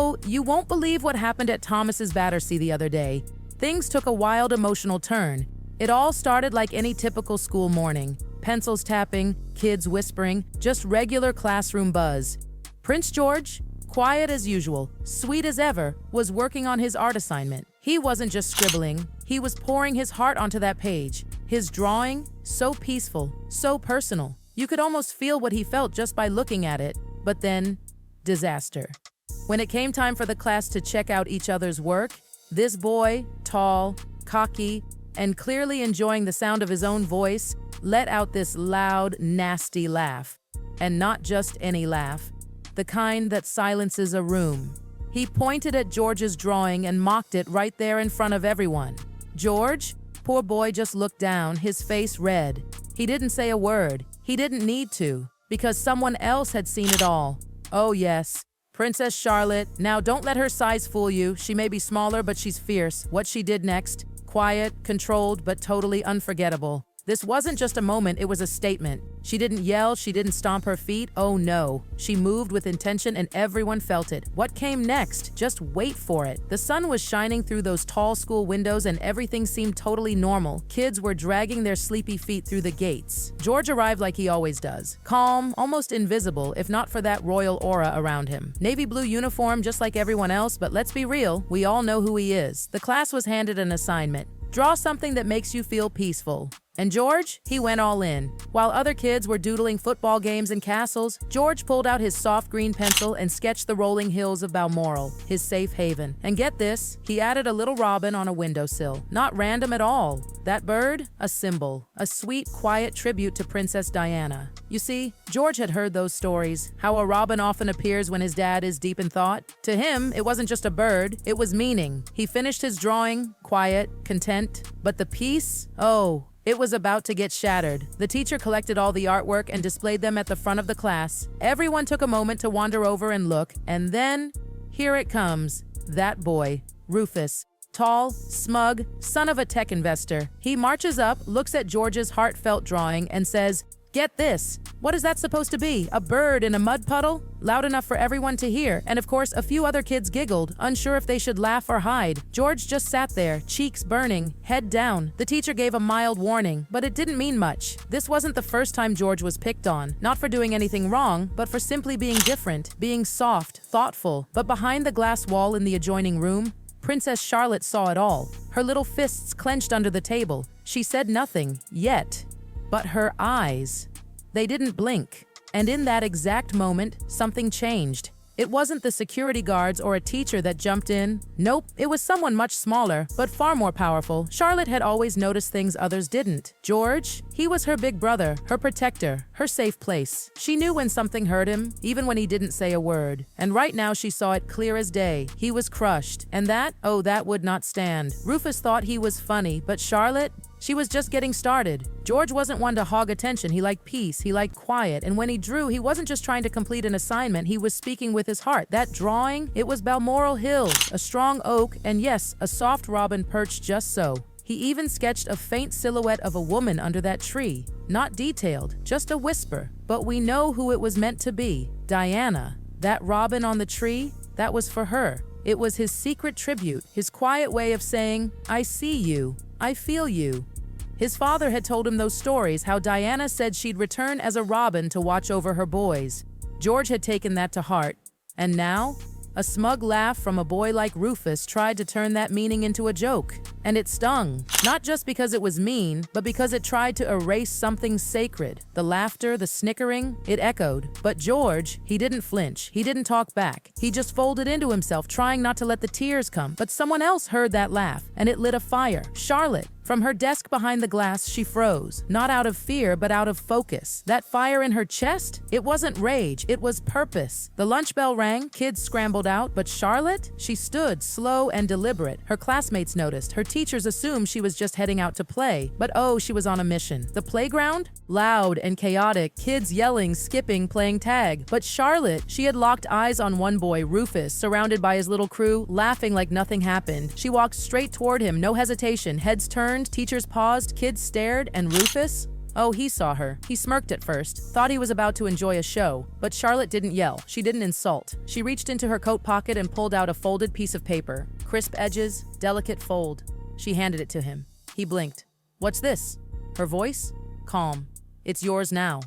So, you won't believe what happened at Thomas's Battersea the other day. Things took a wild emotional turn. It all started like any typical school morning. Pencils tapping, kids whispering, just regular classroom buzz. Prince George, quiet as usual, sweet as ever, was working on his art assignment. He wasn't just scribbling, he was pouring his heart onto that page. His drawing, so peaceful, so personal. You could almost feel what he felt just by looking at it. But then, disaster. When it came time for the class to check out each other's work, this boy, tall, cocky, and clearly enjoying the sound of his own voice, let out this loud, nasty laugh. And not just any laugh, the kind that silences a room. He pointed at George's drawing and mocked it right there in front of everyone. George, poor boy, just looked down, his face red. He didn't say a word. He didn't need to, because someone else had seen it all. Oh yes, Princess Charlotte. Now don't let her size fool you. She may be smaller, but she's fierce. What she did next, quiet, controlled, but totally unforgettable. This wasn't just a moment, it was a statement. She didn't yell, she didn't stomp her feet, oh no. She moved with intention and everyone felt it. What came next? Just wait for it. The sun was shining through those tall school windows and everything seemed totally normal. Kids were dragging their sleepy feet through the gates. George arrived like he always does. Calm, almost invisible, if not for that royal aura around him. Navy blue uniform just like everyone else, but let's be real, we all know who he is. The class was handed an assignment. Draw something that makes you feel peaceful. And George, he went all in. While other kids were doodling football games and castles, George pulled out his soft green pencil and sketched the rolling hills of Balmoral, his safe haven. And get this, he added a little robin on a windowsill. Not random at all. That bird, a symbol, a sweet, quiet tribute to Princess Diana. You see, George had heard those stories, how a robin often appears when his dad is deep in thought. To him, it wasn't just a bird, it was meaning. He finished his drawing, quiet, content, but the piece, oh, it was about to get shattered. The teacher collected all the artwork and displayed them at the front of the class. Everyone took a moment to wander over and look, and then, here it comes, that boy, Rufus. Tall, smug, son of a tech investor. He marches up, looks at George's heartfelt drawing, and says, "Get this. What is that supposed to be? A bird in a mud puddle?" Loud enough for everyone to hear, and of course a few other kids giggled, unsure if they should laugh or hide. George just sat there, cheeks burning, head down. The teacher gave a mild warning, but it didn't mean much. This wasn't the first time George was picked on, not for doing anything wrong, but for simply being different, being soft, thoughtful. But behind the glass wall in the adjoining room, Princess Charlotte saw it all. Her little fists clenched under the table. She said nothing, yet. But her eyes, they didn't blink. And in that exact moment, something changed. It wasn't the security guards or a teacher that jumped in. Nope, it was someone much smaller, but far more powerful. Charlotte had always noticed things others didn't. George, he was her big brother, her protector, her safe place. She knew when something hurt him, even when he didn't say a word. And right now she saw it clear as day. He was crushed. And that, oh, that would not stand. Rufus thought he was funny, but Charlotte, she was just getting started. George wasn't one to hog attention. He liked peace, he liked quiet, and when he drew, he wasn't just trying to complete an assignment, he was speaking with his heart. That drawing, it was Balmoral Hills, a strong oak, and yes, a soft robin perched just so. He even sketched a faint silhouette of a woman under that tree. Not detailed, just a whisper, but we know who it was meant to be. Diana. That robin on the tree, that was for her. It was his secret tribute, his quiet way of saying, "I see you, I feel you." His father had told him those stories, how Diana said she'd return as a robin to watch over her boys. George had taken that to heart, and now, a smug laugh from a boy like Rufus tried to turn that meaning into a joke. And it stung, not just because it was mean, but because it tried to erase something sacred. The laughter, the snickering, it echoed. But George, he didn't flinch, he didn't talk back. He just folded into himself, trying not to let the tears come. But someone else heard that laugh, and it lit a fire. Charlotte. From her desk behind the glass, she froze, not out of fear, but out of focus. That fire in her chest? It wasn't rage, it was purpose. The lunch bell rang, kids scrambled out, but Charlotte? She stood, slow and deliberate. Her classmates noticed, her teachers assumed she was just heading out to play. But oh, she was on a mission. The playground? Loud and chaotic, kids yelling, skipping, playing tag. But Charlotte, she had locked eyes on one boy, Rufus, surrounded by his little crew, laughing like nothing happened. She walked straight toward him, no hesitation, heads turned, teachers paused, kids stared, and Rufus? Oh, he saw her. He smirked at first, thought he was about to enjoy a show, but Charlotte didn't yell. She didn't insult. She reached into her coat pocket and pulled out a folded piece of paper. Crisp edges, delicate fold. She handed it to him. He blinked. "What's this?" Her voice? Calm. "It's yours now."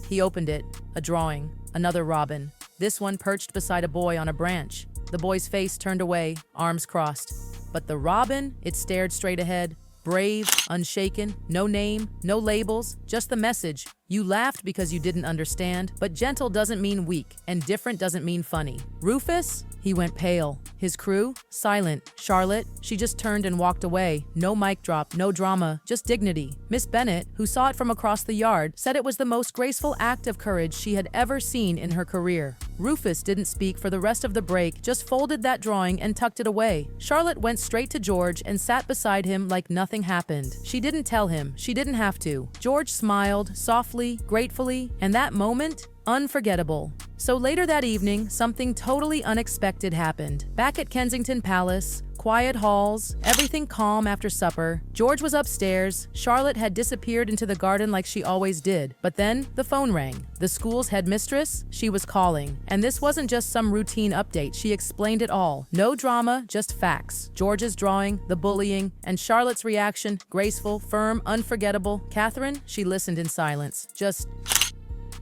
He opened it. A drawing. Another robin. This one perched beside a boy on a branch. The boy's face turned away, arms crossed. But the robin, it stared straight ahead. Brave, unshaken, no name, no labels, just the message. You laughed because you didn't understand, but gentle doesn't mean weak, and different doesn't mean funny. Rufus? He went pale. His crew? Silent. Charlotte? She just turned and walked away. No mic drop, no drama, just dignity. Miss Bennett, who saw it from across the yard, said it was the most graceful act of courage she had ever seen in her career. Rufus didn't speak for the rest of the break, just folded that drawing and tucked it away. Charlotte went straight to George and sat beside him like nothing happened. She didn't tell him. She didn't have to. George smiled, softly, gratefully, and that moment, unforgettable. So later that evening, something totally unexpected happened. Back at Kensington Palace, quiet halls, everything calm after supper. George was upstairs. Charlotte had disappeared into the garden like she always did. But then the phone rang. The school's headmistress, she was calling. And this wasn't just some routine update. She explained it all. No drama, just facts. George's drawing, the bullying, and Charlotte's reaction, graceful, firm, unforgettable. Catherine, she listened in silence. Just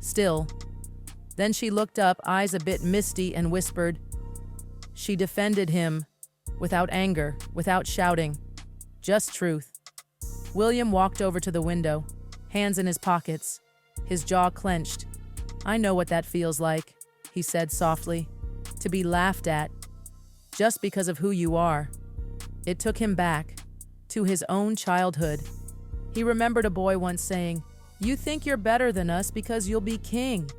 still. Then she looked up, eyes a bit misty, and whispered. She defended him. Without anger, without shouting. Just truth. William walked over to the window, hands in his pockets, his jaw clenched. "I know what that feels like," he said softly. "To be laughed at. Just because of who you are." It took him back to his own childhood. He remembered a boy once saying, "You think you're better than us because you'll be king."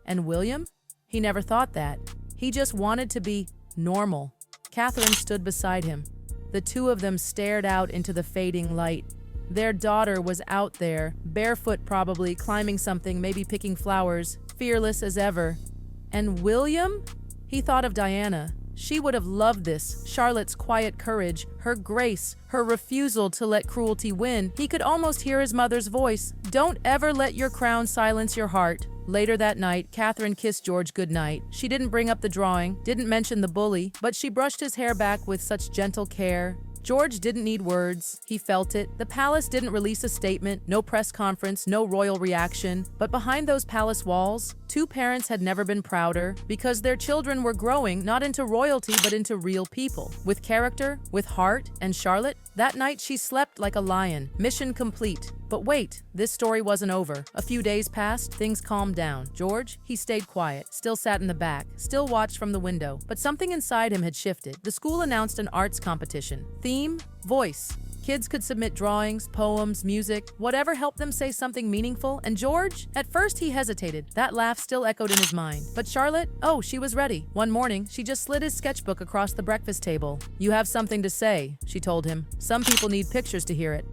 And William? He never thought that. He just wanted to be normal. Catherine stood beside him. The two of them stared out into the fading light. Their daughter was out there, barefoot probably, climbing something, maybe picking flowers, fearless as ever. And William? He thought of Diana. She would have loved this, Charlotte's quiet courage, her grace, her refusal to let cruelty win. He could almost hear his mother's voice. "Don't ever let your crown silence your heart." Later that night, Catherine kissed George goodnight. She didn't bring up the drawing, didn't mention the bully, but she brushed his hair back with such gentle care. George didn't need words. He felt it. The palace didn't release a statement, no press conference, no royal reaction. But behind those palace walls, two parents had never been prouder because their children were growing not into royalty but into real people. With character, with heart, and Charlotte, that night she slept like a lion. Mission complete. But wait, this story wasn't over. A few days passed, things calmed down. George, he stayed quiet, still sat in the back, still watched from the window. But something inside him had shifted. The school announced an arts competition. Theme, voice. Kids could submit drawings, poems, music, whatever helped them say something meaningful. And George? At first he hesitated. That laugh still echoed in his mind. But Charlotte? Oh, she was ready. One morning, she just slid his sketchbook across the breakfast table. "You have something to say," she told him. "Some people need pictures to hear it."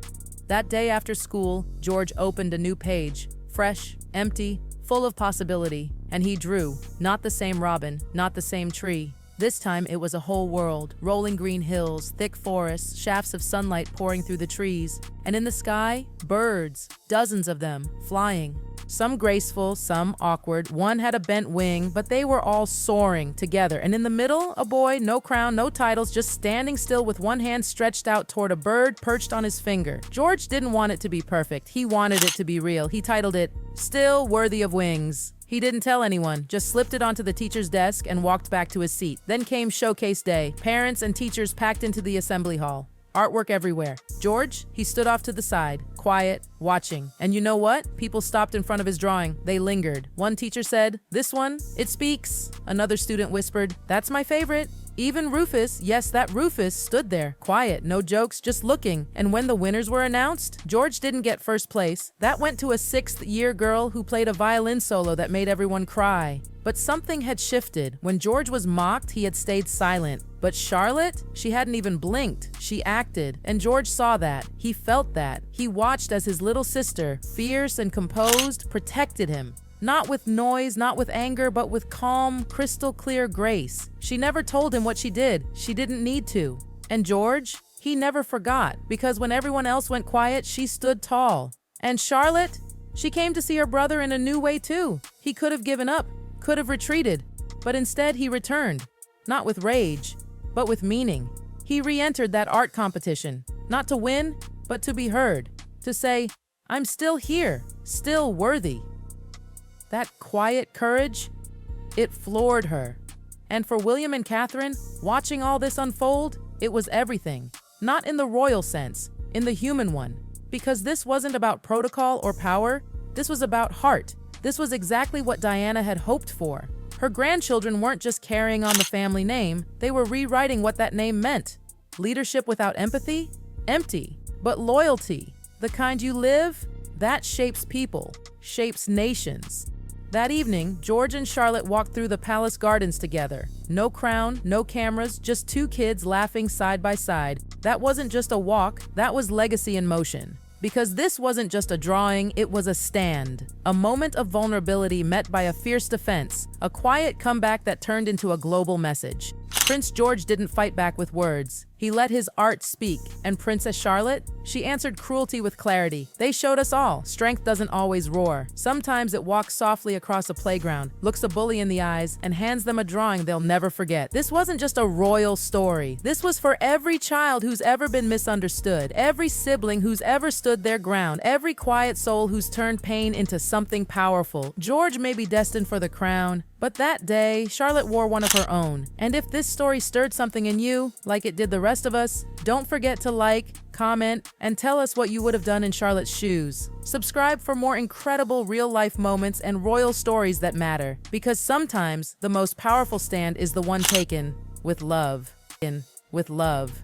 That day after school, George opened a new page, fresh, empty, full of possibility, and he drew. Not the same robin, not the same tree. This time it was a whole world, rolling green hills, thick forests, shafts of sunlight pouring through the trees, and in the sky, birds, dozens of them, flying. Some graceful, some awkward. One had a bent wing, but they were all soaring together. And in the middle, a boy, no crown, no titles, just standing still with one hand stretched out toward a bird perched on his finger. George didn't want it to be perfect. He wanted it to be real. He titled it, "Still Worthy of Wings." He didn't tell anyone, just slipped it onto the teacher's desk and walked back to his seat. Then came showcase day. Parents and teachers packed into the assembly hall. Artwork everywhere. George, he stood off to the side, quiet, watching. And you know what? People stopped in front of his drawing. They lingered. One teacher said, "This one, it speaks." Another student whispered, "That's my favorite." Even Rufus, yes, that Rufus, stood there, quiet, no jokes, just looking. And when the winners were announced, George didn't get first place. That went to a 6th-year girl who played a violin solo that made everyone cry. But something had shifted. When George was mocked, he had stayed silent. But Charlotte? She hadn't even blinked. She acted. And George saw that. He felt that. He watched as his little sister, fierce and composed, protected him. Not with noise, not with anger, but with calm, crystal clear grace. She never told him what she did. She didn't need to. And George? He never forgot, because when everyone else went quiet, she stood tall. And Charlotte? She came to see her brother in a new way too. He could have given up, could have retreated, but instead he returned, not with rage, but with meaning. He re-entered that art competition, not to win, but to be heard, to say, "I'm still here, still worthy." That quiet courage, it floored her. And for William and Catherine, watching all this unfold, it was everything. Not in the royal sense, in the human one. Because this wasn't about protocol or power, this was about heart. This was exactly what Diana had hoped for. Her grandchildren weren't just carrying on the family name, they were rewriting what that name meant. Leadership without empathy? Empty. But loyalty, the kind you live, that shapes people, shapes nations. That evening, George and Charlotte walked through the palace gardens together. No crown, no cameras, just two kids laughing side by side. That wasn't just a walk, that was legacy in motion. Because this wasn't just a drawing, it was a stand. A moment of vulnerability met by a fierce defense, a quiet comeback that turned into a global message. Prince George didn't fight back with words. He let his art speak, and Princess Charlotte? She answered cruelty with clarity. They showed us all, strength doesn't always roar. Sometimes it walks softly across a playground, looks a bully in the eyes, and hands them a drawing they'll never forget. This wasn't just a royal story. This was for every child who's ever been misunderstood, every sibling who's ever stood their ground, every quiet soul who's turned pain into something powerful. George may be destined for the crown, but that day, Charlotte wore one of her own. And if this story stirred something in you, like it did the rest of us, don't forget to like, comment, and tell us what you would have done in Charlotte's shoes. Subscribe for more incredible real-life moments and royal stories that matter, because sometimes the most powerful stand is the one taken with love. With love.